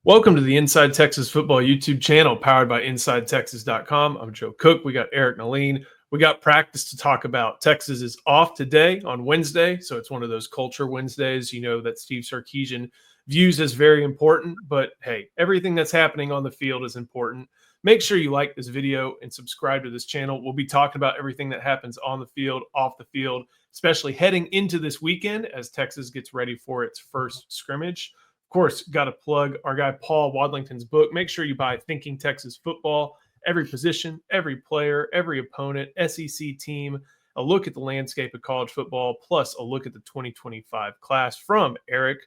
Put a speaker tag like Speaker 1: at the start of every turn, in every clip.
Speaker 1: Welcome to the Inside Texas Football YouTube channel powered by InsideTexas.com. I'm Joe Cook. We got Eric Naleen. We got practice to talk about. Texas is off today on Wednesday, so it's one of those culture Wednesdays, that Steve Sarkisian views as very important. But hey, everything that's happening on the field is important. Make sure you like this video and subscribe to this channel. We'll be talking about everything that happens on the field, off the field, especially heading into this weekend as Texas gets ready for its first scrimmage. Of course, got to plug our guy Paul Wadlington's book. Make sure you buy Thinking Texas Football. Every position, every player, every opponent, SEC team, a look at the landscape of college football, plus a look at the 2025 class from Eric.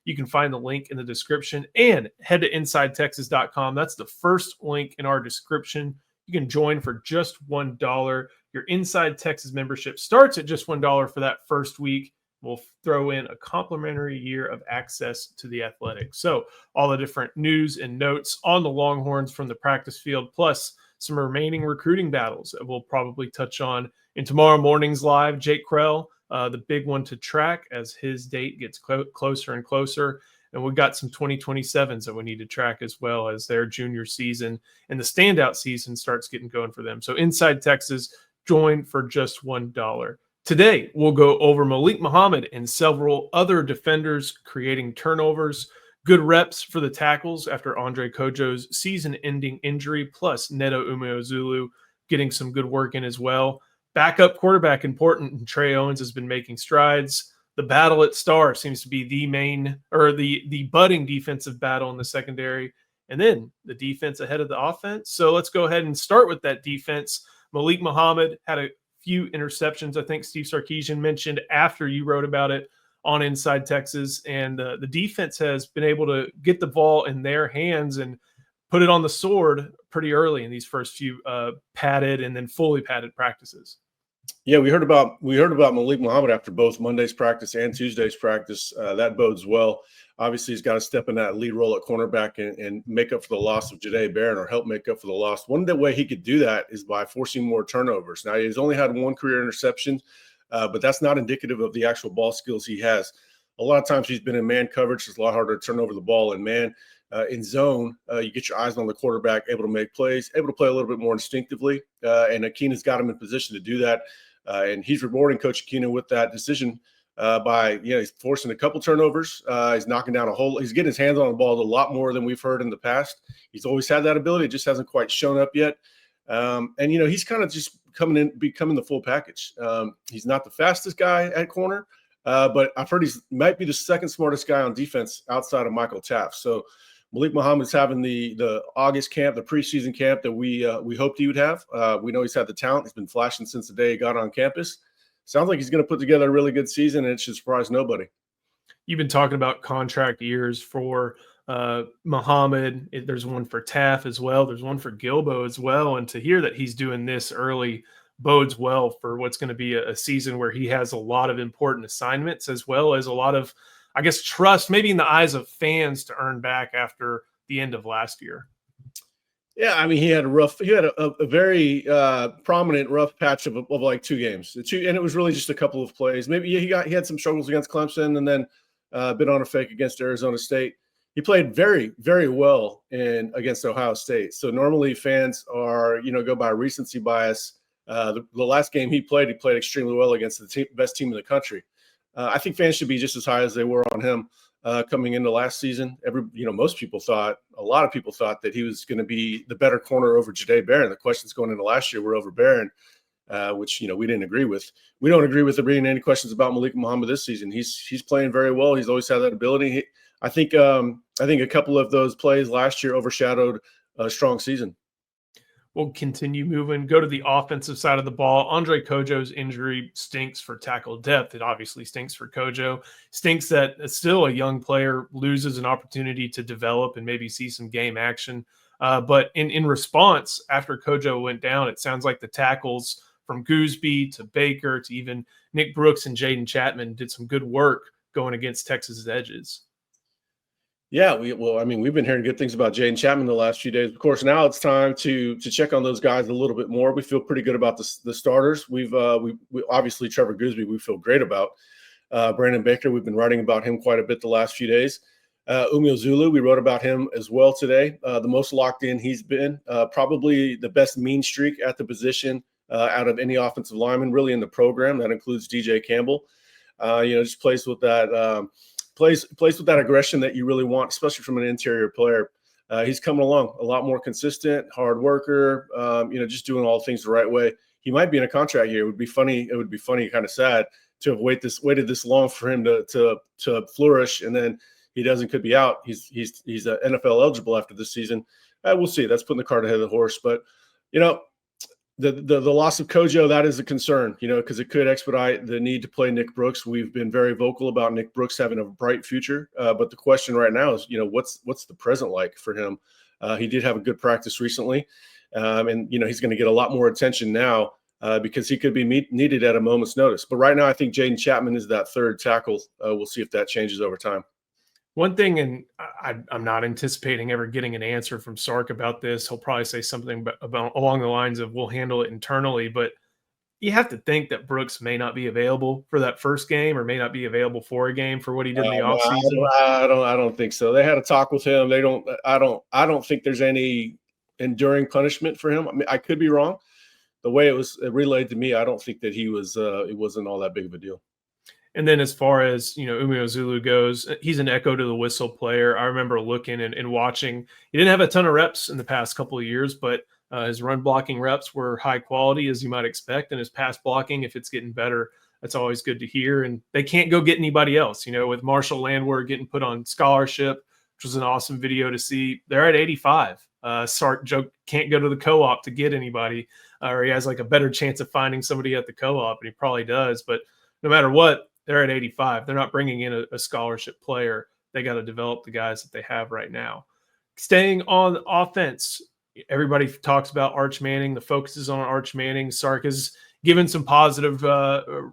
Speaker 1: You can find the link in the description and head to InsideTexas.com. That's the first link in our description. You can join for just $1. Your Inside Texas membership starts at just $1 for that first week. We'll throw in a complimentary year of access to the Athletics. So all the different news and notes on the Longhorns from the practice field, plus some remaining recruiting battles that we'll probably touch on in tomorrow morning's live. Jake Krell, the big one to track as his date gets closer and closer. And we've got some 2027s that we need to track as well as their junior season and the standout season starts getting going for them. So Inside Texas, join for just $1. Today, we'll go over Malik Muhammad and several other defenders creating turnovers, good reps for the tackles after Andre Kojo's season-ending injury, plus Neto Umeozulu getting some good work in as well. Backup quarterback important, and Trey Owens has been making strides. The battle at Star seems to be the main, or the budding defensive battle in the secondary, and then the defense ahead of the offense. So let's go ahead and start with that defense. Malik Muhammad had a few interceptions, I think Steve Sarkisian mentioned after you wrote about it on Inside Texas, and the defense has been able to get the ball in their hands and put it on the sword pretty early in these first few padded and then fully padded practices.
Speaker 2: Yeah, we heard about Malik Muhammad after both Monday's practice and Tuesday's practice. That bodes well. Obviously, he's got to step in that lead role at cornerback and make up for the loss of Jahdae Barron, or help make up for the loss. One way he could do that is by forcing more turnovers. Now, he's only had one career interception, but that's not indicative of the actual ball skills he has. A lot of times he's been in man coverage. It's a lot harder to turn over the ball in man. In zone, you get your eyes on the quarterback, able to make plays, able to play a little bit more instinctively. And Akina's got him in position to do that. And he's rewarding Coach Akina with that decision by, he's forcing a couple turnovers. He's knocking down he's getting his hands on the ball a lot more than we've heard in the past. He's always had that ability. It just hasn't quite shown up yet. And he's kind of just becoming the full package. He's not the fastest guy at corner, but I've heard he might be the second smartest guy on defense outside of Michael Taft. So Malik Muhammad's having the August camp, the preseason camp that we hoped he would have. We know he's had the talent. He's been flashing since the day he got on campus. Sounds like he's going to put together a really good season, and it should surprise nobody.
Speaker 1: You've been talking about contract years for Muhammad. There's one for Taft as well. There's one for Gilbo as well. And to hear that he's doing this early bodes well for what's going to be a season where he has a lot of important assignments, as well as a lot of, I guess, trust, maybe in the eyes of fans, to earn back after the end of last year.
Speaker 2: Yeah, I mean, he had a very prominent rough patch of like 2 games, and it was really just a couple of plays. Maybe he had some struggles against Clemson, and then a bit on a fake against Arizona State. He played very, very well against Ohio State. So normally fans are go by recency bias. The last game he played extremely well against the best team in the country. I think fans should be just as high as they were on him coming into last season. A lot of people thought that he was going to be the better corner over Jahdae Barron. The questions going into last year were over Barron, which we didn't agree with. We don't agree with there being any questions about Malik Muhammad this season. He's playing very well. He's always had that ability. I think a couple of those plays last year overshadowed a strong season.
Speaker 1: We'll continue moving, go to the offensive side of the ball. Andre Kojo's injury stinks for tackle depth. It obviously stinks for Kojo. Stinks that still a young player loses an opportunity to develop and maybe see some game action. But in response, after Kojo went down, it sounds like the tackles from Gooseby to Baker to even Nick Brooks and Jaden Chapman did some good work going against Texas's edges.
Speaker 2: Yeah, we've been hearing good things about Jaden Chapman the last few days. Of course, now it's time to check on those guys a little bit more. We feel pretty good about the starters. We obviously Trevor Gooseby we feel great about. Brandon Baker, we've been writing about him quite a bit the last few days. Zulu, we wrote about him as well today. The most locked in he's been, probably the best mean streak at the position out of any offensive lineman really in the program. That includes DJ Campbell. Just plays with that plays with that aggression that you really want, especially from an interior player. He's coming along a lot more consistent, hard worker. Just doing all things the right way. He might be in a contract year. It would be funny, kind of sad to have waited this long for him to flourish, and then he could be out. He's NFL eligible after this season. We'll see. That's putting the cart ahead of the horse. But the loss of Kojo, that is a concern, because it could expedite the need to play Nick Brooks. We've been very vocal about Nick Brooks having a bright future. But the question right now is, what's the present like for him? He did have a good practice recently. And he's going to get a lot more attention now because he could be needed at a moment's notice. But right now, I think Jaden Chapman is that third tackle. We'll see if that changes over time.
Speaker 1: One thing, and I'm not anticipating ever getting an answer from Sark about this. He'll probably say something about along the lines of we'll handle it internally. But you have to think that Brooks may not be available for that first game, or may not be available for a game for what he did in the offseason.
Speaker 2: I don't think so. They had a talk with him. I don't think there's any enduring punishment for him. I mean, I could be wrong. The way it was relayed to me, I don't think that he was. It wasn't all that big of a deal.
Speaker 1: And then as far as, Zulu goes, he's an echo to the whistle player. I remember looking and watching. He didn't have a ton of reps in the past couple of years, but his run blocking reps were high quality, as you might expect. And his pass blocking, if it's getting better, that's always good to hear. And they can't go get anybody else. With Marshall Landwehr getting put on scholarship, which was an awesome video to see. They're at 85. Sark joke can't go to the co-op to get anybody, or he has like a better chance of finding somebody at the co-op, and he probably does. But no matter what, they're at 85. They're not bringing in a scholarship player. They got to develop the guys that they have right now. Staying on offense, everybody talks about Arch Manning. The focus is on Arch Manning. Sark has given some positive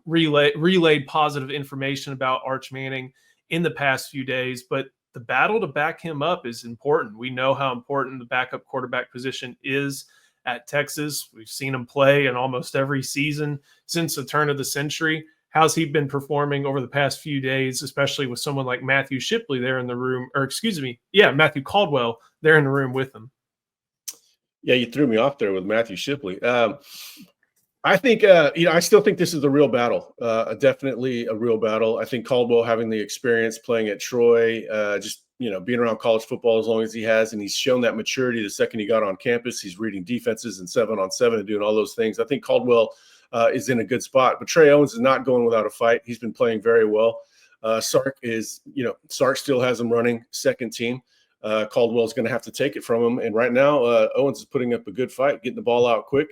Speaker 1: relayed positive information about Arch Manning in the past few days, but the battle to back him up is important. We know how important the backup quarterback position is at Texas. We've seen him play in almost every season since the turn of the century. How's he been performing over the past few days, especially with someone like Matthew Shipley there in the room, Matthew Caldwell there in the room with him?
Speaker 2: Yeah, you threw me off there with Matthew Shipley. I think, I still think this is a real battle, definitely a real battle. I think Caldwell having the experience playing at Troy, being around college football as long as he has, and he's shown that maturity the second he got on campus. He's reading defenses and 7-on-7 and doing all those things. I think Caldwell is in a good spot, but Trey Owens is not going without a fight. He's been playing very well. Sark still has him running second team. Caldwell's going to have to take it from him. And right now, Owens is putting up a good fight, getting the ball out quick,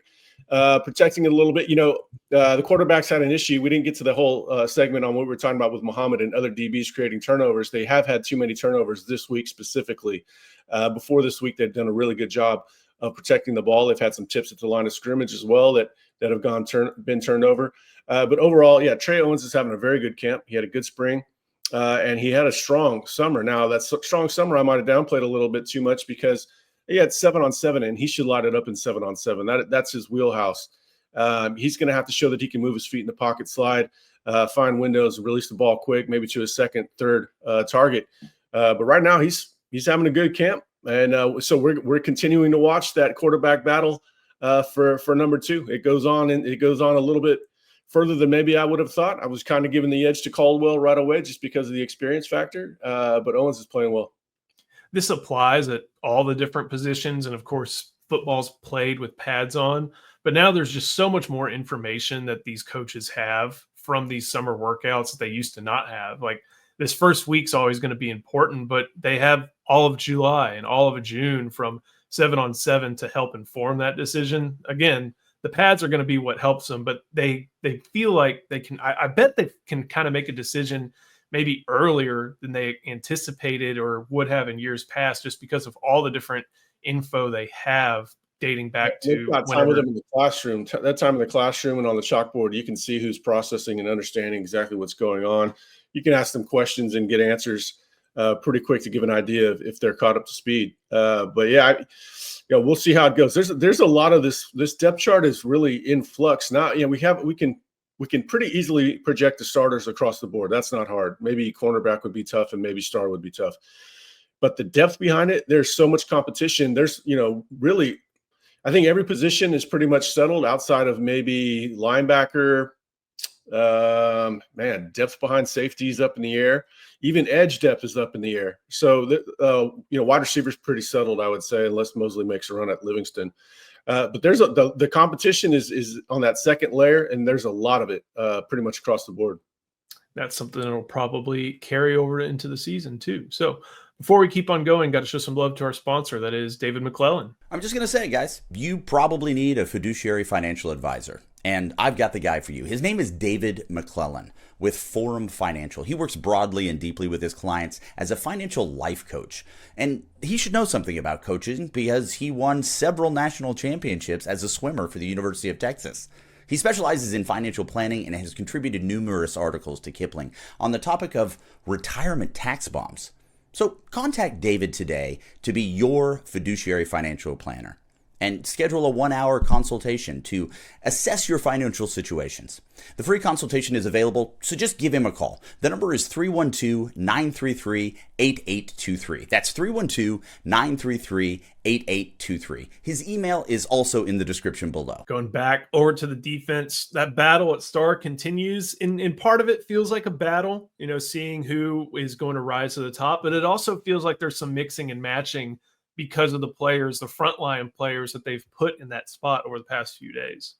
Speaker 2: protecting it a little bit. The quarterbacks had an issue. We didn't get to the whole segment on what we were talking about with Muhammad and other DBs creating turnovers. They have had too many turnovers this week specifically. Before this week, they've done a really good job of protecting the ball. They've had some tips at the line of scrimmage as well that have been turned over. But overall, Trey Owens is having a very good camp. He had a good spring, and he had a strong summer. Now, that strong summer I might have downplayed a little bit too much because he had 7-on-7, and he should light it up in 7-on-7. That's his wheelhouse. He's going to have to show that he can move his feet in the pocket, slide, find windows, release the ball quick, maybe to a second, third target. But right now, he's having a good camp. And so we're continuing to watch that quarterback battle for number 2. It goes on a little bit further than maybe I would have thought. I was kind of giving the edge to Caldwell right away just because of the experience factor. But Owens is playing well.
Speaker 1: This applies at all the different positions, and of course, football's played with pads on. But now there's just so much more information that these coaches have from these summer workouts that they used to not have. Like, this first week's always going to be important, but they have all of July and all of June from 7-on-7 to help inform that decision. Again, the pads are going to be what helps them, but they feel like they can. I bet they can kind of make a decision maybe earlier than they anticipated or would have in years past, just because of all the different info they have dating back to
Speaker 2: time with them in the classroom. That time in the classroom and on the chalkboard, you can see who's processing and understanding exactly what's going on. You can ask them questions and get answers pretty quick to give an idea of if they're caught up to speed. But we'll see how it goes. There's a lot of this depth chart is really in flux now. We can we can pretty easily project the starters across the board. That's not hard. Maybe cornerback would be tough and maybe star would be tough. But the depth behind it, there's so much competition. There's, really, I think every position is pretty much settled outside of maybe linebacker. Depth behind safeties up in the air. Even edge depth is up in the air. So, wide receivers pretty settled, I would say, unless Mosley makes a run at Livingston. But there's the competition is on that second layer, and there's a lot of it pretty much across the board.
Speaker 1: That's something that will probably carry over into the season too. So before we keep on going, got to show some love to our sponsor. That is David McClellan.
Speaker 3: I'm just going to say, guys, you probably need a fiduciary financial advisor. And I've got the guy for you. His name is David McClellan with Forum Financial. He works broadly and deeply with his clients as a financial life coach. And he should know something about coaching because he won several national championships as a swimmer for the University of Texas. He specializes in financial planning and has contributed numerous articles to Kiplinger on the topic of retirement tax bombs. So contact David today to be your fiduciary financial planner and schedule a 1-hour consultation to assess your financial situations. The free consultation is available, so just give him a call. The number is 312-933-8823. That's 312-933-8823. His email is also in the description below.
Speaker 1: Going back over to the defense, that battle at star continues. In part of it feels like a battle, seeing who is going to rise to the top, but it also feels like there's some mixing and matching because of the players, the frontline players that they've put in that spot over the past few days.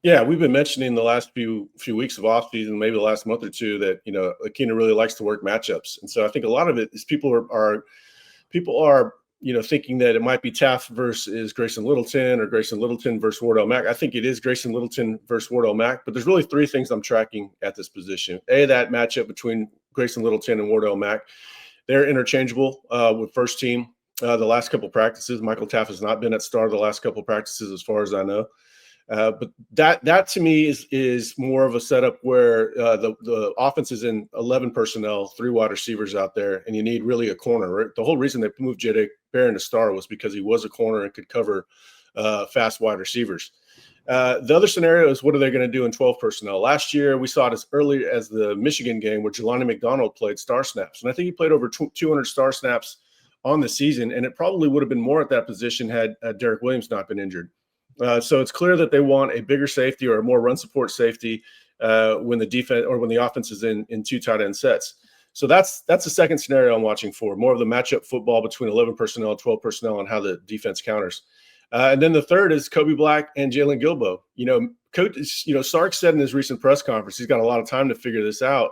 Speaker 2: Yeah, we've been mentioning the last few weeks of offseason, maybe the last month or two, that Akina really likes to work matchups, and so I think a lot of it is people are thinking that it might be Taft versus Grayson Littleton or Grayson Littleton versus Wardell Mack. I think it is Grayson Littleton versus Wardell Mack, but there's really three things I'm tracking at this position. That matchup between Grayson Littleton and Wardell Mack, they're interchangeable with first team. The last couple of practices, Michael Taft has not been at star the last couple of practices, as far as I know. But that to me is more of a setup where the offense is in 11 personnel, 3 wide receivers out there, and you need really a corner. Right? The whole reason they moved Jada Barron to star was because he was a corner and could cover fast wide receivers. The other scenario is, what are they going to do in 12 personnel? Last year, we saw it as early as the Michigan game where Jelani McDonald played star snaps, and I think he played over 200 star snaps on the season, and it probably would have been more at that position had Derek Williams not been injured. So it's clear that they want a bigger safety or a more run support safety when the defense or when the offense is in 2 tight end sets. So that's the second scenario I'm watching for, more of the matchup football between 11 personnel, 12 personnel, and how the defense counters. And then the third is Kobe Black and Jalen Gilbo. Coach, Sark said in his recent press conference he's got a lot of time to figure this out.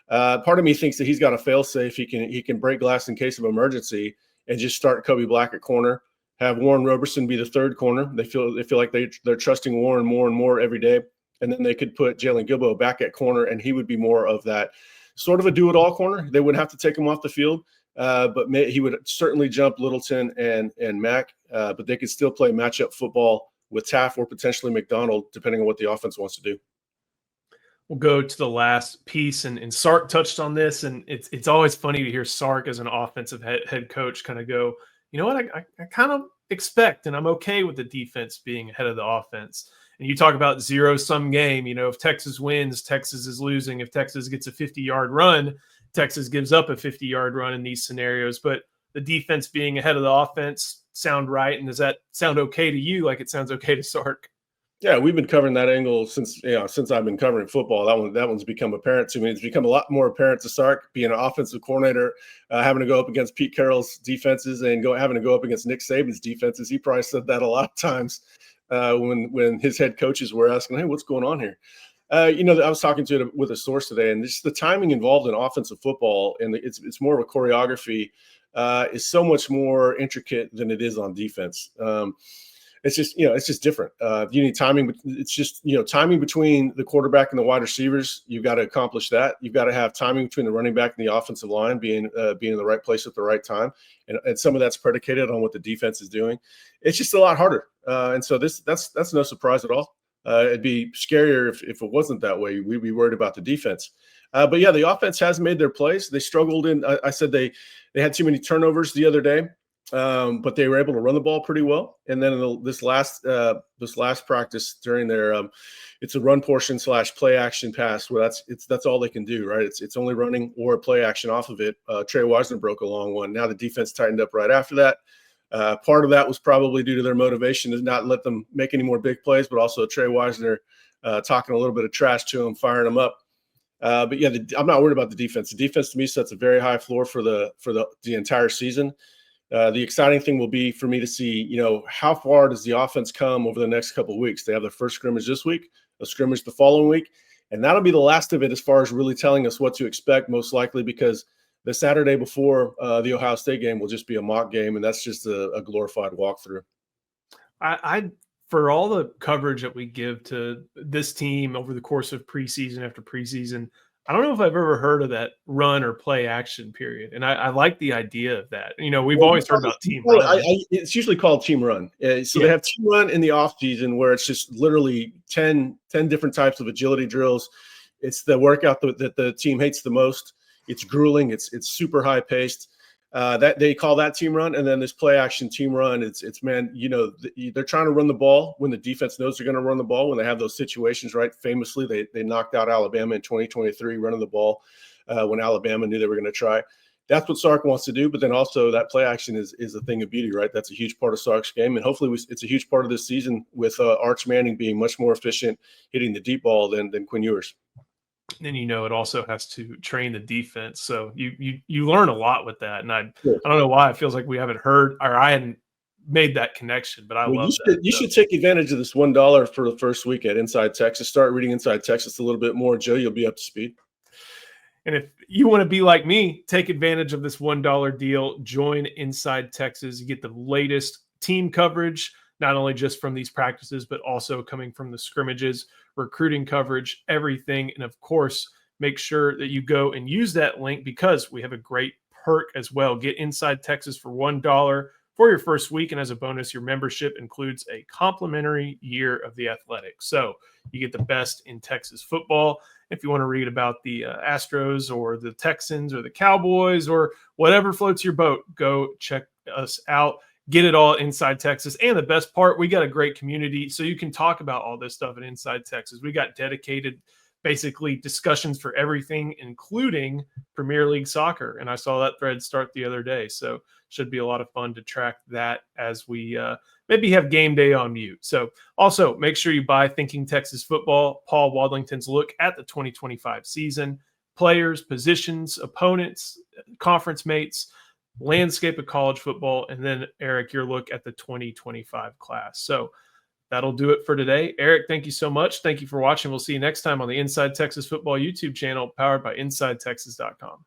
Speaker 2: Part of me thinks that he's got a fail safe. He can break glass in case of emergency and just start Kobe Black at corner. Have Warren Roberson be the third corner. They feel like they're trusting Warren more and more every day, and then they could put Jalen Gilbo back at corner, and he would be more of that sort of a do-it-all corner. They wouldn't have to take him off the field, but he would certainly jump Littleton and Mack, but they could still play matchup football with Taft or potentially McDonald, depending on what the offense wants to do.
Speaker 1: We'll go to the last piece, and Sark touched on this, and it's always funny to hear Sark as an offensive head coach kind of go, you know what, I kind of expect, and I'm okay with the defense being ahead of the offense. And you talk about zero-sum game, if Texas wins, Texas is losing. If Texas gets a 50-yard run, Texas gives up a 50-yard run in these scenarios. But the defense being ahead of the offense sound right, and does that sound okay to you like it sounds okay to Sark?
Speaker 2: Yeah, we've been covering that angle since I've been covering football. That one's become apparent to me. It's become a lot more apparent to Sark being an offensive coordinator, having to go up against Pete Carroll's defenses and having to go up against Nick Saban's defenses. He probably said that a lot of times when his head coaches were asking, "Hey, what's going on here?" I was talking with a source today, and just the timing involved in offensive football, and it's more of a choreography, is so much more intricate than it is on defense. It's just different. You need timing, but it's just, timing between the quarterback and the wide receivers. You've got to accomplish that. You've got to have timing between the running back and the offensive line being in the right place at the right time. And some of that's predicated on what the defense is doing. It's just a lot harder. And so that's no surprise at all. It'd be scarier if it wasn't that way. We'd be worried about the defense. But yeah, the offense has made their plays. They struggled I said they had too many turnovers the other day. but they were able to run the ball pretty well. And then in this last practice during their it's a run portion /play action pass where that's all they can do, right? It's only running or play action off of it. Trey Owens broke a long one. Now the defense tightened up right after that. Part of that was probably due to their motivation to not let them make any more big plays, but also Trey Owens talking a little bit of trash to him, firing him up. But yeah, I'm not worried about the defense. The defense to me sets a very high floor for the entire season. The exciting thing will be for me to see, how far does the offense come over the next couple of weeks? They have their first scrimmage this week, a scrimmage the following week, and that'll be the last of it as far as really telling us what to expect, most likely, because the Saturday before the Ohio State game will just be a mock game, and that's just a glorified walkthrough.
Speaker 1: I for all the coverage that we give to this team over the course of preseason after preseason, I don't know if I've ever heard of that run or play action period. And I like the idea of that. We've always heard about team run.
Speaker 2: It's usually called team run. They have team run in the off season where it's just literally 10 different types of agility drills. It's the workout that the team hates the most. It's grueling. It's super high paced. That they call that team run. And then this play action team run, it's man, they're trying to run the ball when the defense knows they're going to run the ball, when they have those situations, right? Famously, they knocked out Alabama in 2023 running the ball when Alabama knew they were going to try. That's what Sark wants to do. But then also that play action is a thing of beauty, right? That's a huge part of Sark's game. And hopefully it's a huge part of this season with Arch Manning being much more efficient hitting the deep ball than Quinn Ewers.
Speaker 1: Then it also has to train the defense, so you learn a lot with that. And I don't know why it feels like we haven't heard, or I hadn't made that connection, but I love that.
Speaker 2: You should take advantage of this $1 for the first week at Inside Texas. Start reading Inside Texas a little bit more, Joe. You'll be up to speed.
Speaker 1: And if you want to be like me, take advantage of this $1 deal. Join Inside Texas. You get the latest team coverage, not only just from these practices, but also coming from the scrimmages, recruiting coverage, everything. And of course, make sure that you go and use that link because we have a great perk as well. Get Inside Texas for $1 for your first week. And as a bonus, your membership includes a complimentary year of The Athletic. So you get the best in Texas football. If you want to read about the Astros or the Texans or the Cowboys or whatever floats your boat, go check us out. Get it all Inside Texas. And the best part, we got a great community, so you can talk about all this stuff at Inside Texas. We got dedicated, basically, discussions for everything, including Premier League soccer. And I saw that thread start the other day. So should be a lot of fun to track that as we maybe have game day on mute. So also make sure you buy Thinking Texas Football, Paul Wadlington's look at the 2025 season, players, positions, opponents, conference mates, landscape of college football, and then Eric, your look at the 2025 class. So that'll do it for today. Eric, thank you so much. Thank you for watching. We'll see you next time on the Inside Texas Football YouTube channel powered by InsideTexas.com.